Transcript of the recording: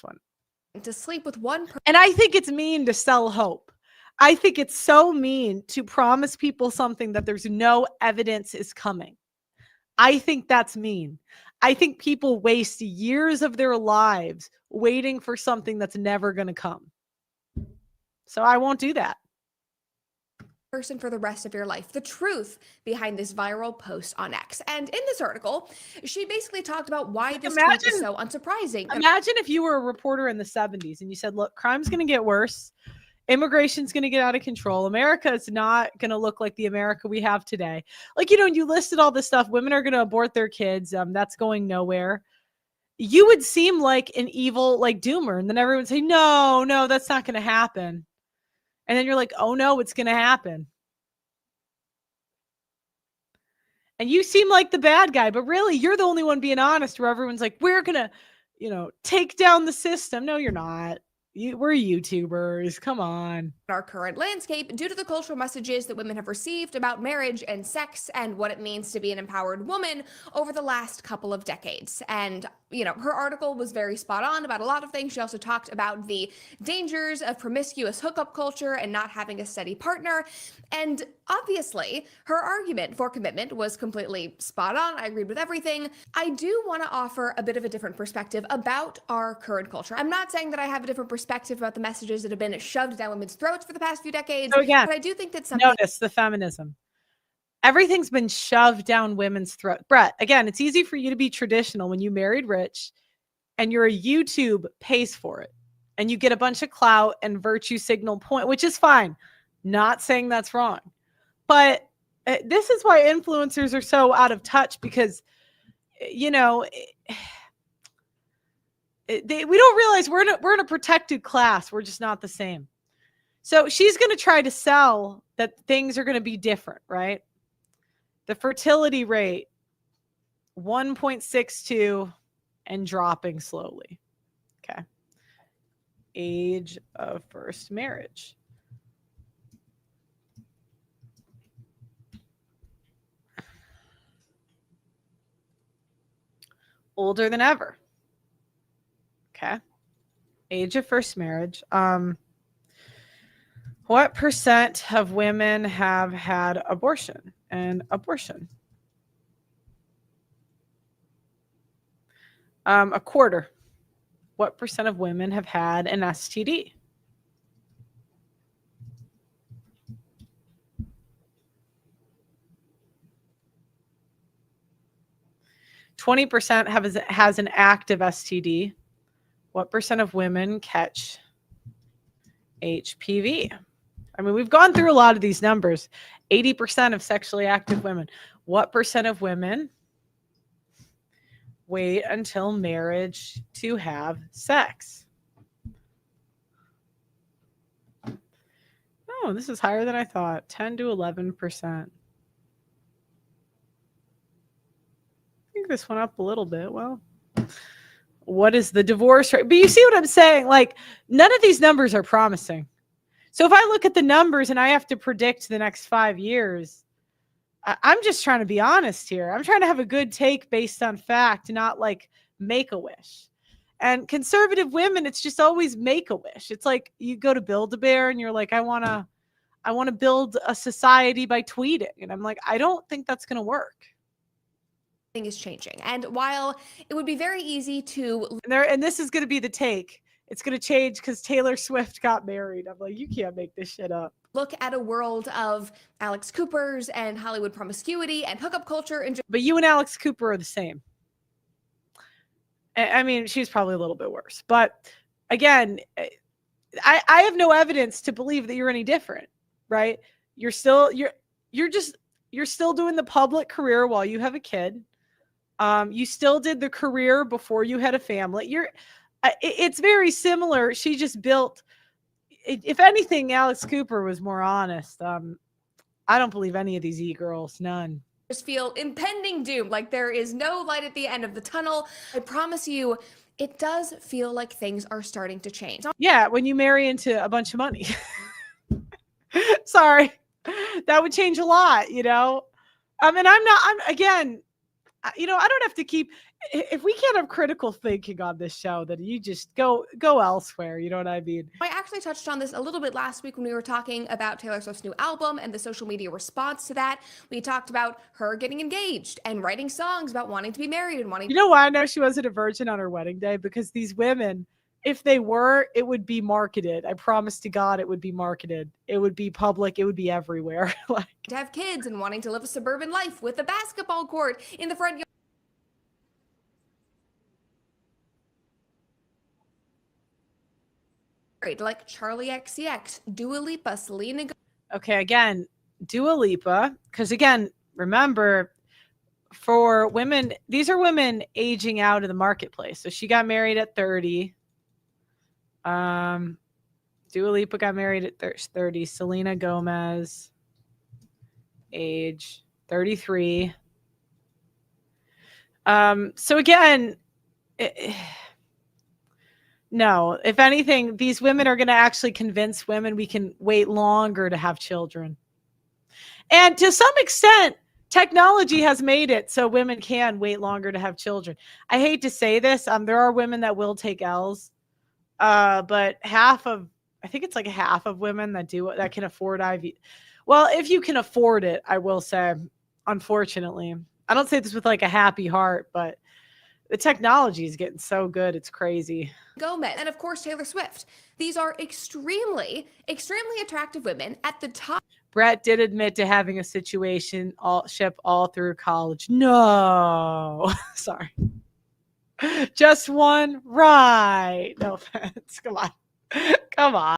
one. To sleep with one person. And I think it's mean to sell hope. I think it's so mean to promise people something that there's no evidence is coming. I think that's mean. I think people waste years of their lives waiting for something that's never going to come. So I won't do that. Person for the rest of your life. The truth behind this viral post on X. And in this article, she basically talked about why this tweet is so unsurprising. Imagine if you were a reporter in the 70s and you said, look, crime's going to get worse. Immigration's going to get out of control. America is not going to look like the America we have today. Like, you listed all this stuff. Women are going to abort their kids. That's going nowhere. You would seem like an evil, doomer. And then everyone would say, no, that's not going to happen. And then you're like, oh no, it's going to happen. And you seem like the bad guy, but really you're the only one being honest, where everyone's like, we're going to, take down the system. No, you're not. We're YouTubers. Come on. Our current landscape, due to the cultural messages that women have received about marriage and sex and what it means to be an empowered woman over the last couple of decades. And, her article was very spot on about a lot of things. She also talked about the dangers of promiscuous hookup culture and not having a steady partner. And obviously, her argument for commitment was completely spot on. I agreed with everything. I do want to offer a bit of a different perspective about our current culture. I'm not saying that I have a different perspective about the messages that have been shoved down women's throats for the past few decades. So again, but I do think that something— Notice the feminism. Everything's been shoved down women's throat. Brett, again, it's easy for you to be traditional when you married rich and your YouTube pays for it. And you get a bunch of clout and virtue signal point, which is fine. Not saying that's wrong. But this is why influencers are so out of touch, because, we don't realize we're in a protected class. We're just not the same. So she's going to try to sell that things are going to be different, right? The fertility rate, 1.62 and dropping slowly. Okay. Age of first marriage. Older than ever. Okay. Age of first marriage. What percent of women have had abortion? A quarter. What percent of women have had an STD? %, has an active STD. What percent of women catch HPV? I mean, we've gone through a lot of these numbers. 80% of sexually active women. What percent of women wait until marriage to have sex? Oh, this is higher than I thought. 10 to 11%. I think this went up a little bit. Well, what is the divorce rate? But you see what I'm saying? None of these numbers are promising. So if I look at the numbers and I have to predict the next 5 years, I'm just trying to be honest here. I'm trying to have a good take based on fact, not make a wish. And conservative women, it's just always make a wish. It's like you go to Build-A-Bear and you're like, I want to build a society by tweeting. And I'm like, I don't think that's going to work. Is changing. And while it would be very easy to— And this is going to be the take. It's going to change because Taylor Swift got married. I'm like, you can't make this shit up. Look at a world of Alex Coopers and Hollywood promiscuity and hookup culture. But you and Alex Cooper are the same. I mean, she's probably a little bit worse. But again, I have no evidence to believe that you're any different, right? You're still doing the public career while you have a kid. You still did the career before you had a family. It's very similar. She just built, if anything, Alex Cooper was more honest. I don't believe any of these e-girls, none. Just feel impending doom, like there is no light at the end of the tunnel. I promise you, it does feel like things are starting to change. Yeah, when you marry into a bunch of money. Sorry, that would change a lot, And again, I don't have to keep, if we can't have critical thinking on this show, then you just go elsewhere. You know what I mean? I actually touched on this a little bit last week when we were talking about Taylor Swift's new album and the social media response to that. We talked about her getting engaged and writing songs about wanting to be married and wanting. You know why I know she wasn't a virgin on her wedding day? Because these women, if they were, it would be marketed. I promise to God, it would be marketed. It would be public. It would be everywhere. Like, to have kids and wanting to live a suburban life with a basketball court in the front yard, like Charlie XCX, Dua Lipa, Selena Gomez. Okay, again, Dua Lipa, because again, remember, for women, these are women aging out of the marketplace. So she got married at 30. Dua Lipa got married at 30. Selena Gomez, age 33. So again, no, if anything, these women are going to actually convince women we can wait longer to have children. And to some extent, technology has made it so women can wait longer to have children. I hate to say this. There are women that will take L's, but I think it's like half of women that can afford IV. Well, if you can afford it, I will say, unfortunately, I don't say this with like a happy heart, but the technology is getting so good. It's crazy. Gomez, and of course, Taylor Swift. These are extremely, extremely attractive women at the top. Brett did admit to having a situation all through college. No, sorry. Just one, right? No offense. Come on. Come on.